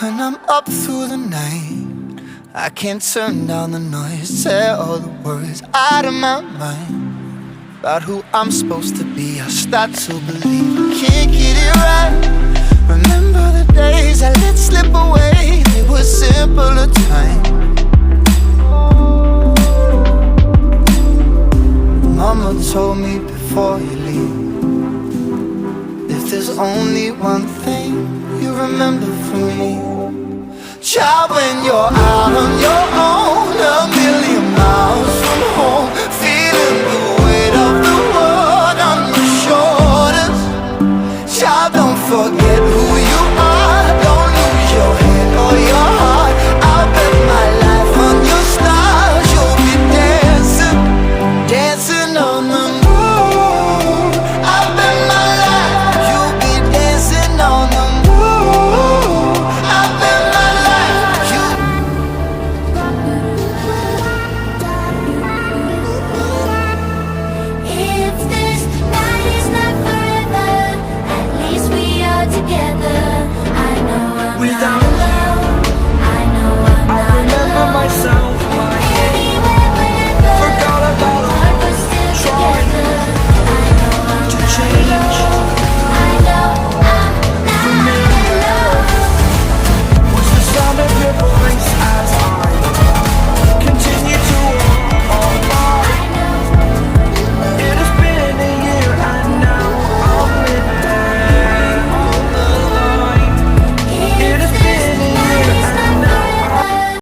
When I'm up through the night, I can't turn down the noise, tear all the words out of my mind about who I'm supposed to be. I start to believe I can't get it right. Remember the days I let slip away, they were simpler times. Mama told me before you leave, if there's only one thing you remember from me, child, when you're out on your own, a million miles from home, feeling the weight of the world on your shoulders, child, don't forget who you are, don't lose your head or your heart. I'll bet my life on your stars, you'll be dancing, dancing on the moon. I'll bet my life you'll be dancing on the moon. I'll bet my life you. If this night is not forever, at least we are together. I know I'm Without not alone. I know I'm I not remember alone. myself